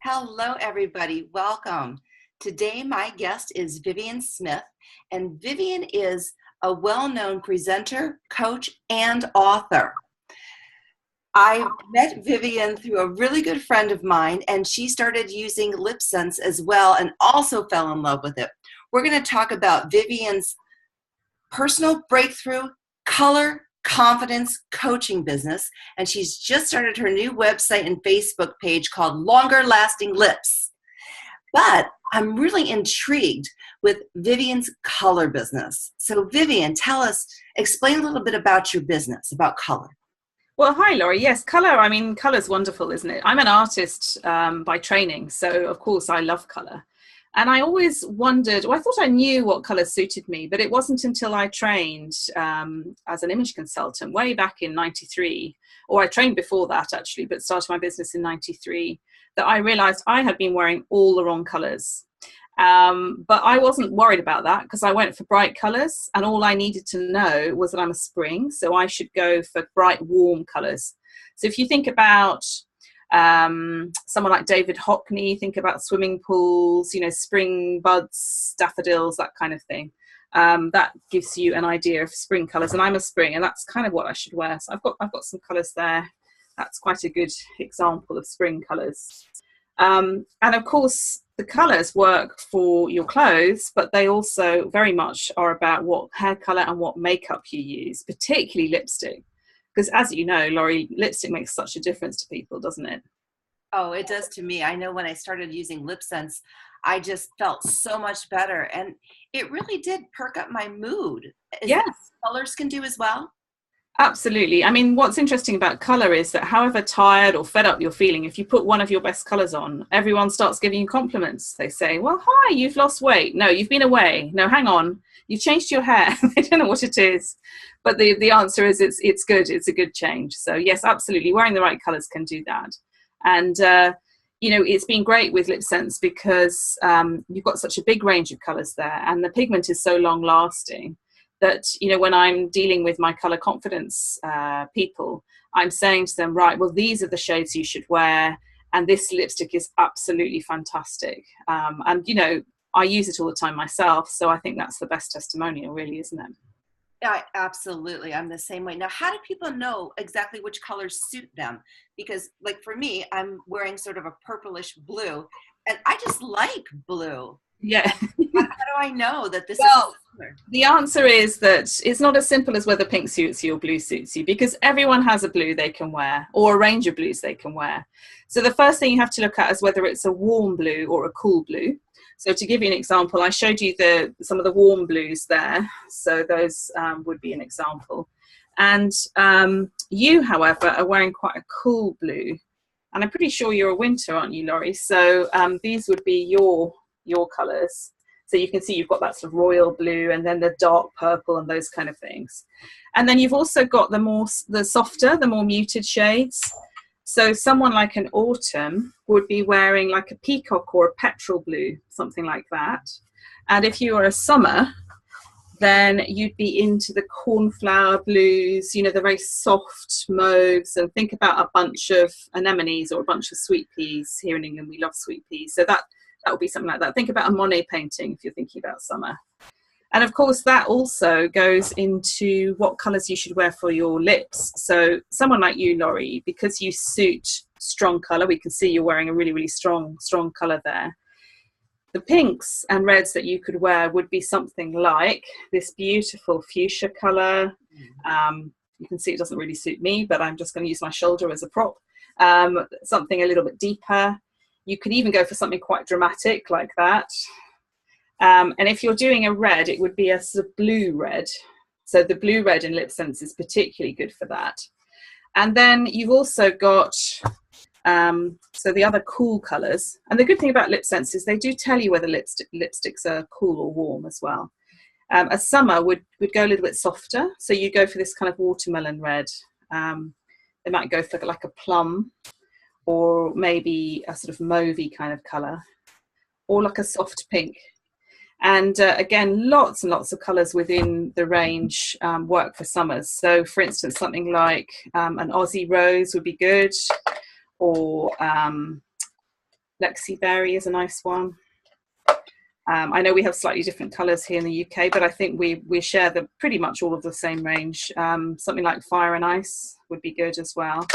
Hello, everybody. Welcome. Today, my guest is Vivienne Smith, and Vivienne is a well-known presenter, coach, and author. I met Vivienne through a really good friend of mine, and she started using LipSense as well and also fell in love with it. We're going to talk about Vivienne's personal breakthrough, color, confidence coaching business, and she's just started her new website and Facebook page called Longer Lasting Lips. But I'm really intrigued with Vivienne's color business. So Vivienne, explain a little bit about your business, about color. Well, hi, Laurie. Yes, color. I mean, color's wonderful, isn't it? I'm an artist by training, so of course I love color. And I always wondered, I thought I knew what colors suited me, but it wasn't until I trained as an image consultant way back in 93, or I trained before that actually, but started my business in 93, that I realized I had been wearing all the wrong colors. But I wasn't worried about that because I went for bright colors, and all I needed to know was that I'm a spring, so I should go for bright, warm colors. So if you think about someone like David Hockney, think about swimming pools, spring buds, daffodils, that kind of thing. That gives you an idea of spring colors, and I'm a spring, and that's kind of what I should wear. So I've got some colors there. That's quite a good example of spring colors. And of course, the colors work for your clothes, but they also very much are about what hair color and what makeup you use, particularly lipstick. Because as you know, Laurie, lipstick makes such a difference to people, doesn't it? Oh, it does to me. I know when I started using LipSense, I just felt so much better. And it really did perk up my mood. Yes. Colors can do as well? Absolutely. I mean, what's interesting about color is that however tired or fed up you're feeling, if you put one of your best colors on, everyone starts giving you compliments. They say, well, hi, you've lost weight. No, you've been away. No, hang on. You've changed your hair. They don't know what it is. But the answer is it's good. It's a good change. So yes, absolutely. Wearing the right colors can do that. And, it's been great with LipSense because you've got such a big range of colors there, and the pigment is so long lasting that, when I'm dealing with my color confidence people, I'm saying to them, right, well, these are the shades you should wear. And this lipstick is absolutely fantastic. And, I use it all the time myself. So I think that's the best testimonial, really, isn't it? Yeah, absolutely. I'm the same way. Now, how do people know exactly which colors suit them? Because like for me, I'm wearing sort of a purplish blue, and I just like blue. Yeah. How do I know that this is color? The answer is that it's not as simple as whether pink suits you or blue suits you, because everyone has a blue they can wear, or a range of blues they can wear. So the first thing you have to look at is whether it's a warm blue or a cool blue. So to give you an example, I showed you some of the warm blues there. So those would be an example. And you, however, are wearing quite a cool blue. And I'm pretty sure you're a winter, aren't you, Laurie? So these would be your colours. So you can see you've got that sort of royal blue, and then the dark purple and those kind of things. And then you've also got the softer, the more muted shades. So someone like an autumn would be wearing like a peacock or a petrol blue, something like that. And if you are a summer, then you'd be into the cornflower blues, the very soft mauves, and think about a bunch of anemones or a bunch of sweet peas. Here in England, we love sweet peas. So that would be something like that. Think about a Monet painting if you're thinking about summer. And of course, that also goes into what colours you should wear for your lips. So someone like you, Laurie, because you suit strong colour, we can see you're wearing a really, really strong colour there. The pinks and reds that you could wear would be something like this beautiful fuchsia colour. You can see it doesn't really suit me, but I'm just going to use my shoulder as a prop. Something a little bit deeper. You could even go for something quite dramatic like that. And if you're doing a red, it would be a sort of blue red. So the blue red in LipSense is particularly good for that. And then you've also got, so the other cool colours. And the good thing about LipSense is they do tell you whether lipsticks are cool or warm as well. A summer would go a little bit softer. So you go for this kind of watermelon red. They might go for like a plum, or maybe a sort of mauvey kind of colour, or like a soft pink. And again, lots and lots of colours within the range work for summers. So for instance, something like an Aussie rose would be good, or Lexi Berry is a nice one. I know we have slightly different colours here in the UK, but I think we share pretty much all of the same range. Something like Fire and Ice would be good as well.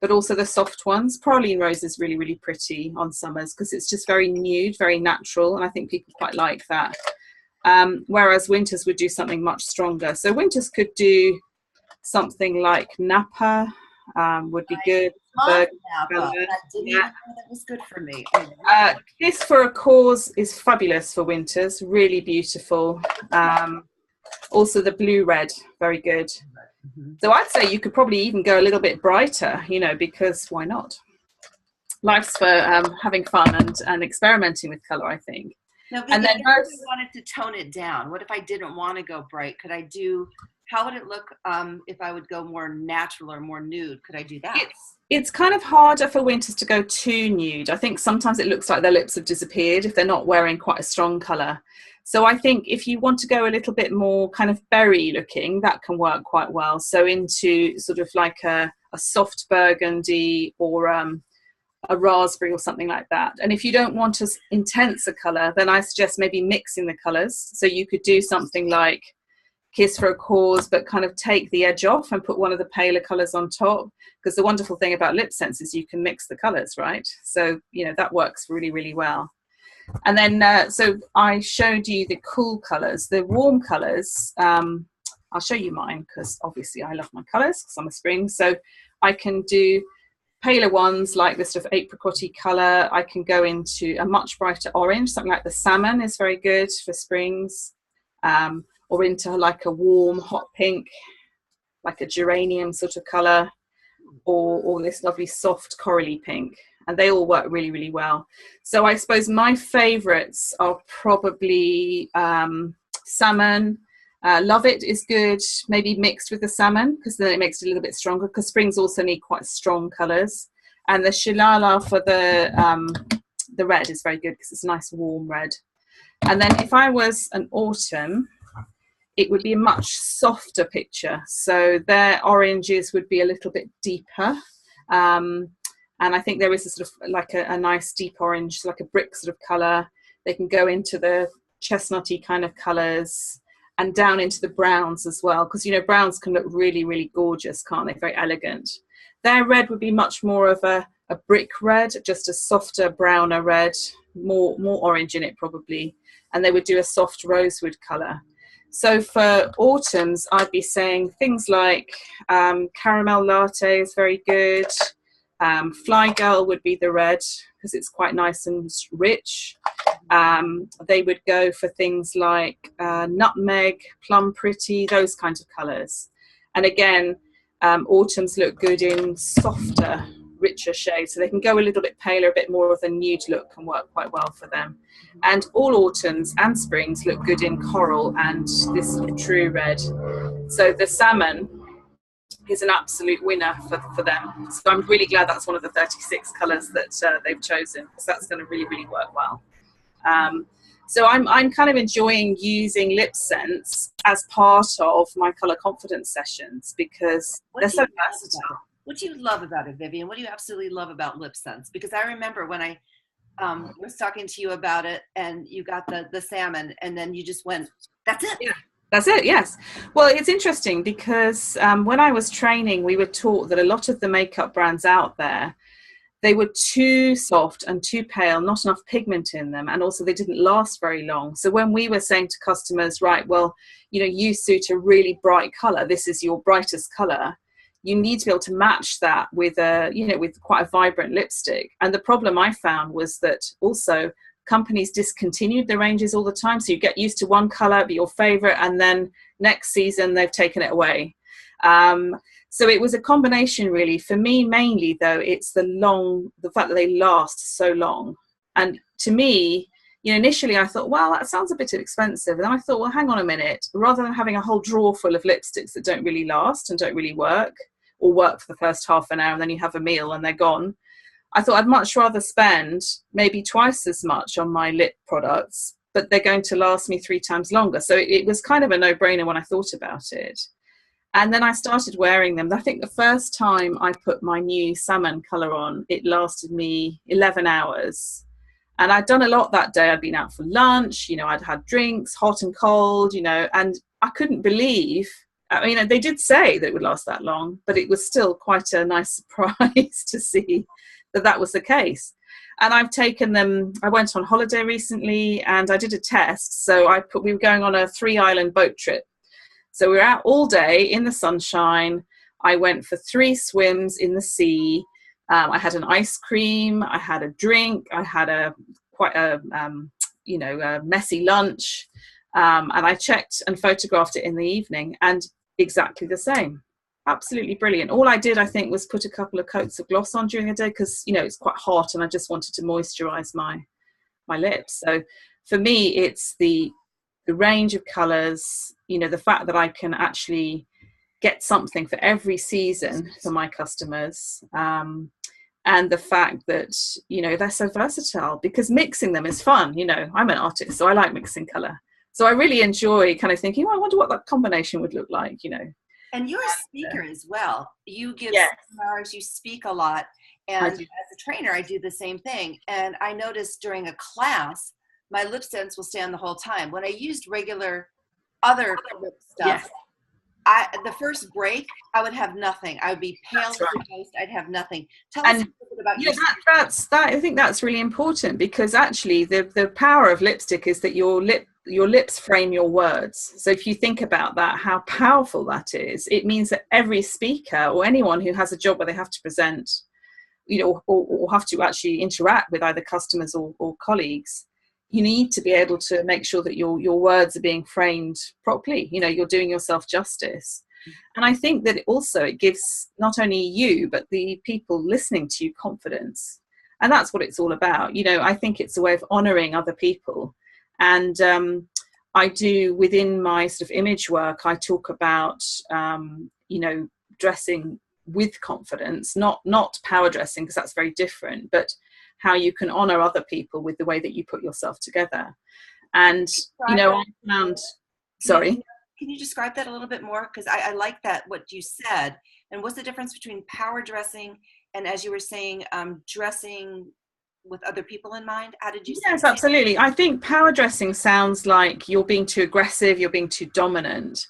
But also the soft ones. Praline Rose is really, really pretty on summers because it's just very nude, very natural, and I think people quite like that. Whereas winters would do something much stronger. So winters could do something like Napa, would be good. Napa. I didn't even know that was good for me. Kiss for a Cause is fabulous for winters, really beautiful. Also the blue red, very good. So I'd say you could probably even go a little bit brighter, you know, because why not? Life's for having fun and experimenting with colour, I think. Now, Vivienne, and then if I wanted to tone it down, what if I didn't want to go bright? Could I do, how would it look if I would go more natural or more nude? Could I do that? It's kind of harder for winters to go too nude. I think sometimes it looks like their lips have disappeared if they're not wearing quite a strong colour. So I think if you want to go a little bit more kind of berry looking, that can work quite well. So into sort of like a soft burgundy or a raspberry or something like that. And if you don't want as intense a colour, then I suggest maybe mixing the colours. So you could do something like Kiss for a Cause, but kind of take the edge off and put one of the paler colours on top. Because the wonderful thing about LipSense is you can mix the colours, right? So, you know, that works really, really well. And then, so I showed you the cool colours. The warm colours, I'll show you mine because obviously I love my colours because I'm a spring. So I can do paler ones like this sort of apricot-y colour. I can go into a much brighter orange, something like the salmon is very good for springs, or into like a warm hot pink, like a geranium sort of colour, or this lovely soft corally pink. And they all work really, really well. So I suppose my favourites are probably salmon. Love It is good, maybe mixed with the salmon, because then it makes it a little bit stronger, because springs also need quite strong colours. And the Shillala for the red is very good, because it's a nice warm red. And then if I was an autumn, it would be a much softer picture. So their oranges would be a little bit deeper. And I think there is a sort of like a nice deep orange, like a brick sort of colour. They can go into the chestnutty kind of colours and down into the browns as well. Because, you know, browns can look really, really gorgeous, can't they? Very elegant. Their red would be much more of a brick red, just a softer, browner red, more orange in it probably. And they would do a soft rosewood colour. So for autumns, I'd be saying things like caramel latte is very good. Fly Girl would be the red because it's quite nice and rich. They would go for things like nutmeg, plum pretty, those kinds of colours. And again, autumns look good in softer, richer shades, so they can go a little bit paler, a bit more of a nude look can work quite well for them. And all autumns and springs look good in coral and this sort of true red. So the salmon is an absolute winner for them. So I'm really glad that's one of the 36 colours that they've chosen, because that's going to really, really work well. So I'm kind of enjoying using LipSense as part of my colour confidence sessions because they're so versatile. What do you love about it, Vivienne? What do you absolutely love about LipSense? Because I remember when I was talking to you about it and you got the salmon and then you just went, that's it. Yeah. That's it, yes. Well, it's interesting because when I was training, we were taught that a lot of the makeup brands out there, they were too soft and too pale, not enough pigment in them, and also they didn't last very long. So when we were saying to customers, right, well, you know, you suit a really bright colour, this is your brightest colour, you need to be able to match that with with quite a vibrant lipstick. And the problem I found was that also companies discontinued the ranges all the time. So you get used to one colour, be your favourite, and then next season they've taken it away. So it was a combination really. For me, mainly though, it's the fact that they last so long. And to me, you know, initially I thought, well, that sounds a bit expensive. And then I thought, well, hang on a minute. Rather than having a whole drawer full of lipsticks that don't really last and don't really work, or work for the first half an hour and then you have a meal and they're gone, I thought I'd much rather spend maybe twice as much on my lip products, but they're going to last me 3 times longer. So it was kind of a no-brainer when I thought about it. And then I started wearing them. I think the first time I put my new salmon colour on, it lasted me 11 hours. And I'd done a lot that day. I'd been out for lunch, you know, I'd had drinks, hot and cold, you know, and I couldn't believe, I mean, they did say that it would last that long, but it was still quite a nice surprise to see that that was the case. And I've taken them, I went on holiday recently and I did a test. So we were going on a 3-island boat trip. So we were out all day in the sunshine. I went for 3 swims in the sea. I had an ice cream. I had a drink. I had a messy lunch. And I checked and photographed it in the evening, and exactly the same. Absolutely brilliant. All I did, I think, was put a couple of coats of gloss on during the day because, you know, it's quite hot and I just wanted to moisturize my lips. So for me, it's the range of colors, you know, the fact that I can actually get something for every season for my customers, and the fact that, you know, they're so versatile because mixing them is fun. You know, I'm an artist, so I like mixing color. So I really enjoy kind of thinking, oh, I wonder what that combination would look like, you know. And you're a speaker as well. You give seminars, you speak a lot. And as a trainer, I do the same thing. And I noticed during a class, my LipSense will stay on the whole time. When I used regular other lip stuff, the first break, I would have nothing. I would be pale as a ghost. I'd have nothing. Tell us a little bit about your I think that's really important because actually the power of lipstick is that your lips frame your words. So if you think about that, how powerful that is, it means that every speaker or anyone who has a job where they have to present, you know, or have to actually interact with either customers or colleagues, you need to be able to make sure that your words are being framed properly. You know, you're doing yourself justice. And I think that it gives not only you, but the people listening to you confidence. And that's what it's all about. You know, I think it's a way of honoring other people. And I do, within my sort of image work, I talk about, you know, dressing with confidence, not power dressing, because that's very different, but how you can honor other people with the way that you put yourself together. And, you know, I found, sorry. Can you describe that a little bit more? Because I like that, what you said. And what's the difference between power dressing and, as you were saying, dressing with other people in mind? How did you say Yes, that? absolutely. I think power dressing sounds like you're being too aggressive, you're being too dominant.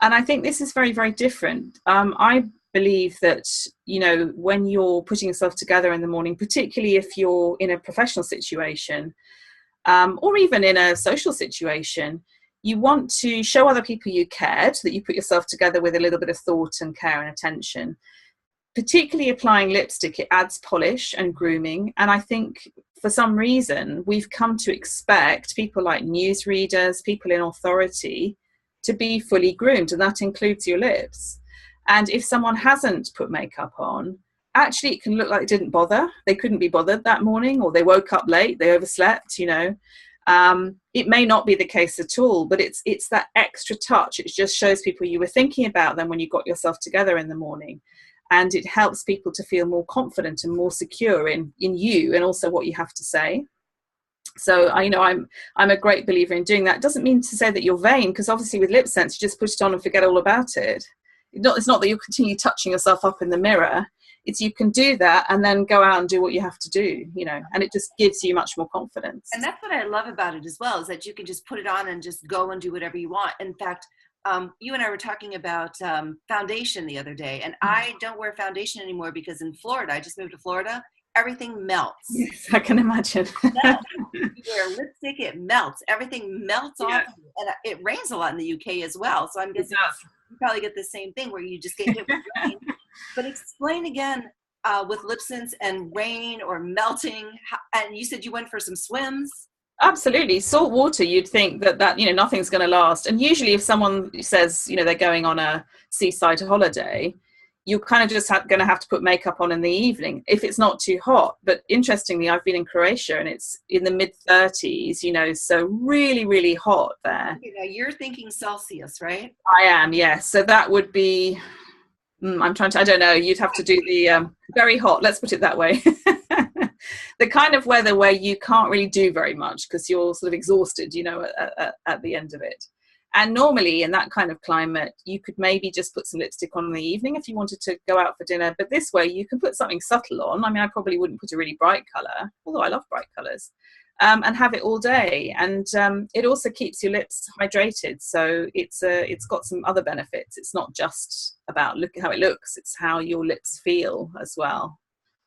And I think this is very, very different. I believe that, you know, when you're putting yourself together in the morning, particularly if you're in a professional situation, or even in a social situation, you want to show other people you cared, that you put yourself together with a little bit of thought and care and attention. Particularly applying lipstick, it adds polish and grooming. And I think for some reason, we've come to expect people like newsreaders, people in authority, to be fully groomed, and that includes your lips. And if someone hasn't put makeup on, actually it can look like they didn't bother. They couldn't be bothered that morning, or they woke up late, they overslept, you know. It may not be the case at all, but it's that extra touch. It just shows people you were thinking about them when you got yourself together in the morning. And it helps people to feel more confident and more secure in you and also what you have to say. So I'm a great believer in doing that. It doesn't mean to say that you're vain, because obviously with LipSense, you just put it on and forget all about it. It's not that you continue touching yourself up in the mirror. It's you can do that and then go out and do what you have to do, you know, and it just gives you much more confidence. And that's what I love about it as well, is that you can just put it on and just go and do whatever you want. In fact, you and I were talking about foundation the other day, and I don't wear foundation anymore because in Florida, I just moved to Florida, everything melts. Yes, I can imagine. You wear lipstick, it melts. Everything melts off. And it rains a lot in the UK as well. So I'm guessing you probably get the same thing where you just get hit with rain. But explain again with LipSense and rain or melting. And you said you went for some swims. Absolutely. Salt water, you'd think that you know, nothing's going to last. And usually if someone says, you know, they're going on a seaside holiday, you're kind of just going to have to put makeup on in the evening if it's not too hot. But interestingly, I've been in Croatia and it's in the mid-30s, you know, so really, really hot there. Okay, now you're thinking Celsius, right? I am, yes. So that would be, I don't know, you'd have to do the very hot, let's put it that way. The kind of weather where you can't really do very much because you're sort of exhausted, you know, at the end of it. And normally in that kind of climate, you could maybe just put some lipstick on in the evening if you wanted to go out for dinner. But this way you can put something subtle on. I mean, I probably wouldn't put a really bright colour, although I love bright colours, and have it all day. And it also keeps your lips hydrated. So it's got some other benefits. It's not just about look at how it looks, it's how your lips feel as well.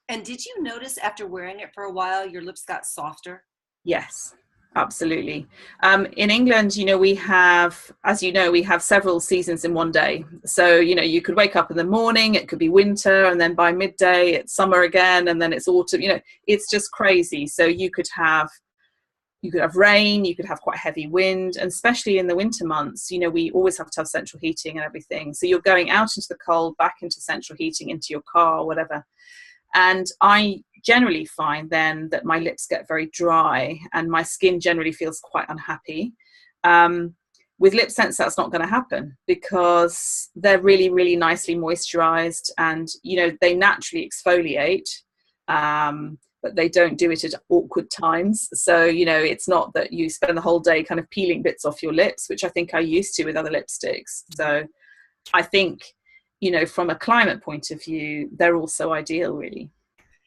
And did you notice after wearing it for a while, your lips got softer? Yes, absolutely. In England, we have, as you know, we have several seasons in one day. So, you could wake up in the morning, it could be winter, and then by midday it's summer again, and then it's autumn. It's just crazy. So you could have rain, you could have quite heavy wind, and especially in the winter months, we always have to have central heating and everything. So you're going out into the cold, back into central heating, into your car or whatever. And I generally find then that my lips get very dry and my skin generally feels quite unhappy. With LipSense, that's not going to happen because they're really, really nicely moisturized, and, they naturally exfoliate, but they don't do it at awkward times. So, it's not that you spend the whole day kind of peeling bits off your lips, which I think I used to with other lipsticks. So I think, from a climate point of view, they're also ideal, really.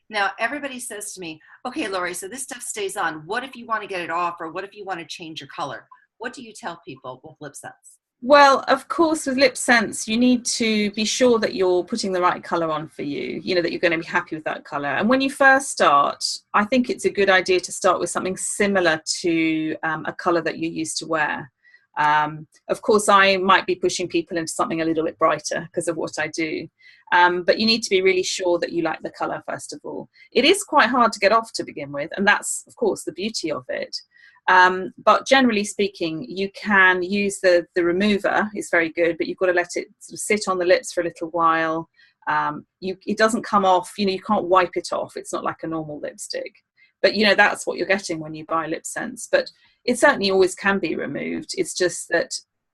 Now, everybody says to me, okay, Lori, so this stuff stays on. What if you want to get it off, or what if you want to change your color? What do you tell people with LipSense? Well, of course, with LipSense, you need to be sure that you're putting the right color on for you, that you're going to be happy with that color. And when you first start, I think it's a good idea to start with something similar to a color that you used to wear. Of course, I might be pushing people into something a little bit brighter because of what I do. But you need to be really sure that you like the colour, first of all. It is quite hard to get off to begin with, and that's, of course, the beauty of it. But generally speaking, you can use the remover. It's very good, but you've got to let it sort of sit on the lips for a little while. It doesn't come off, you can't wipe it off. It's not like a normal lipstick. But, that's what you're getting when you buy LipSense. But it certainly always can be removed. It's just that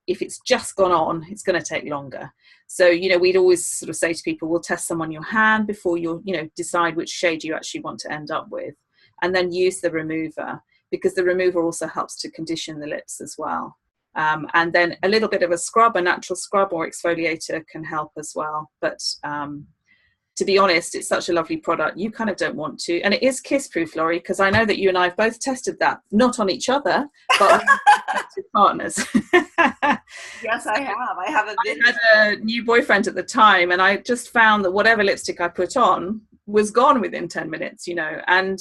if it's just gone on, it's going to take longer. So, we'd always sort of say to people, we'll test some on your hand before you decide which shade you actually want to end up with. And then use the remover, because the remover also helps to condition the lips as well. And then a little bit of a natural scrub or exfoliator can help as well. But to be honest, it's such a lovely product. You kind of don't want to. And it is kiss-proof, Laurie, because I know that you and I have both tested that, not on each other, but with partners. Yes, I have. I have a video. I had a new boyfriend at the time, and I just found that whatever lipstick I put on was gone within 10 minutes, And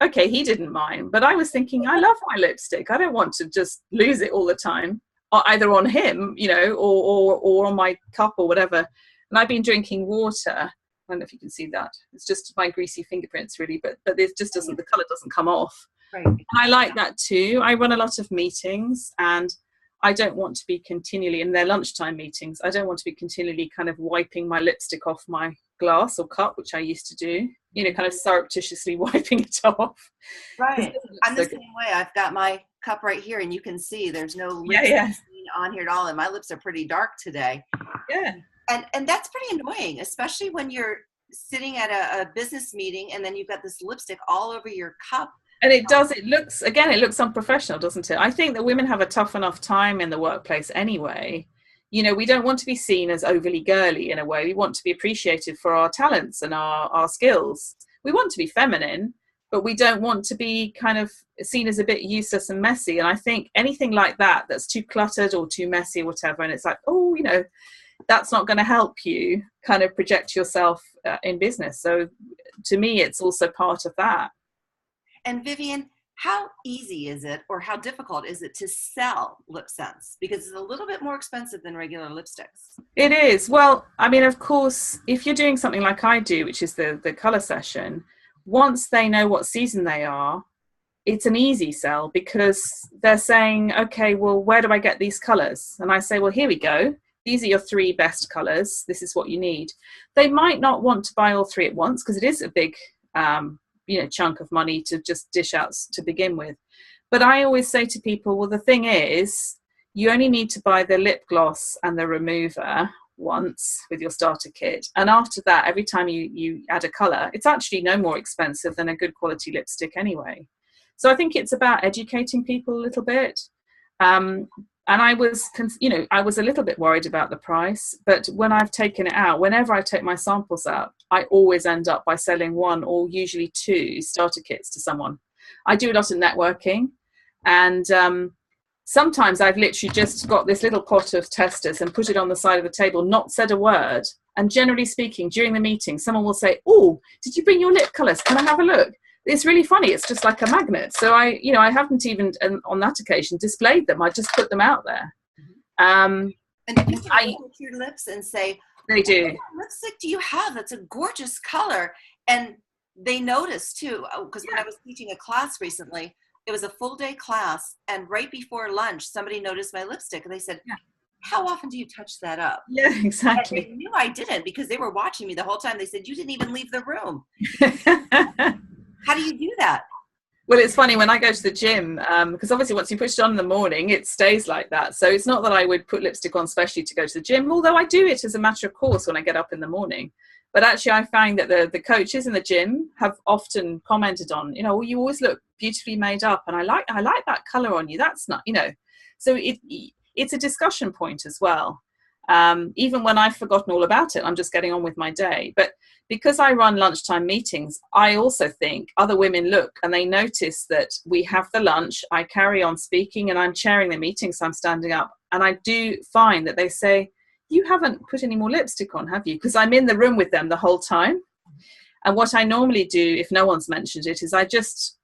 okay, he didn't mind. But I was thinking, I love my lipstick. I don't want to just lose it all the time, or either on him, or on my cup or whatever. And I've been drinking water. I don't know if you can see that. It's just my greasy fingerprints, really, but it just doesn't, the colour doesn't come off. Right. And I like that too. I run a lot of meetings, and I don't want to be continually, in their lunchtime meetings, I don't want to be continually kind of wiping my lipstick off my glass or cup, which I used to do, kind of surreptitiously wiping it off. Right. I'm the same way. I've got my cup right here, and you can see there's no lipstick on here at all, and my lips are pretty dark today. Yeah. And that's pretty annoying, especially when you're sitting at a business meeting and then you've got this lipstick all over your cup. And it looks unprofessional, doesn't it? I think that women have a tough enough time in the workplace anyway. We don't want to be seen as overly girly in a way. We want to be appreciated for our talents and our skills. We want to be feminine, but we don't want to be kind of seen as a bit useless and messy. And I think anything like that that's too cluttered or too messy or whatever, and it's like, that's not going to help you kind of project yourself in business. So to me, it's also part of that. And Vivienne, how easy is it, or how difficult is it to sell LipSense? Because it's a little bit more expensive than regular lipsticks. It is. Well, I mean, of course, if you're doing something like I do, which is the color session, once they know what season they are, it's an easy sell, because they're saying, okay, well, where do I get these colors? And I say, well, here we go. These are your 3 best colors. This is what you need. They might not want to buy all 3 at once, because it is a big, chunk of money to just dish out to begin with. But I always say to people, well, the thing is, you only need to buy the lip gloss and the remover once with your starter kit. And after that, every time you add a color, it's actually no more expensive than a good quality lipstick anyway. So I think it's about educating people a little bit. And I was, I was a little bit worried about the price, but when I've taken it out, whenever I take my samples out, I always end up by selling one or usually two starter kits to someone. I do a lot of networking, and sometimes I've literally just got this little pot of testers and put it on the side of the table, not said a word. And generally speaking, during the meeting, someone will say, "Oh, did you bring your lip colours? Can I have a look?" It's really funny. It's just like a magnet. So I haven't even on that occasion displayed them. I just put them out there. And people look at your lips and say, they do. "What lipstick do you have? That's a gorgeous color." And they notice too, because when I was teaching a class recently, it was a full day class, and right before lunch, somebody noticed my lipstick, and they said, "How often do you touch that up?" Yeah, exactly. And they knew I didn't because they were watching me the whole time. They said, "You didn't even leave the room." How do you do that? Well, it's funny when I go to the gym, because obviously once you put it on in the morning, it stays like that. So it's not that I would put lipstick on specially to go to the gym, although I do it as a matter of course when I get up in the morning. But actually, I find that the coaches in the gym have often commented on, well, you always look beautifully made up, and I like that color on you. That's not, So it's a discussion point as well. Even when I've forgotten all about it, I'm just getting on with my day. But because I run lunchtime meetings, I also think other women look and they notice that we have the lunch, I carry on speaking, and I'm chairing the meeting, so I'm standing up. And I do find that they say, "You haven't put any more lipstick on, have you?" Because I'm in the room with them the whole time. And what I normally do, if no one's mentioned it, is I just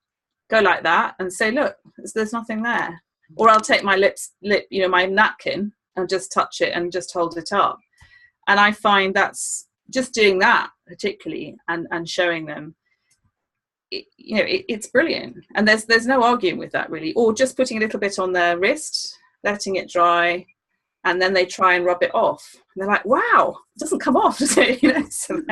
go like that and say, "Look, there's nothing there." Or I'll take my my napkin and just touch it and just hold it up. And I find that's just doing that particularly and showing them, it's brilliant. And there's no arguing with that really. Or just putting a little bit on their wrist, letting it dry, and then they try and rub it off. And they're like, "Wow, it doesn't come off, does it?" So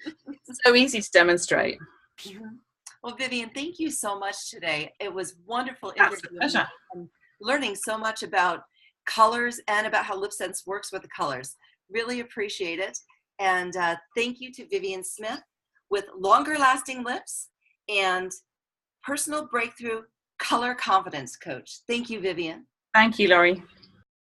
it's so easy to demonstrate. Mm-hmm. Well, Vivienne, thank you so much today. It was wonderful interviewing you and learning so much about colors and about how LipSense works with the colors. Really appreciate it. And thank you to Vivienne Smith with longer lasting lips and personal breakthrough color confidence coach. Thank you, Vivienne. Thank you, Laurie.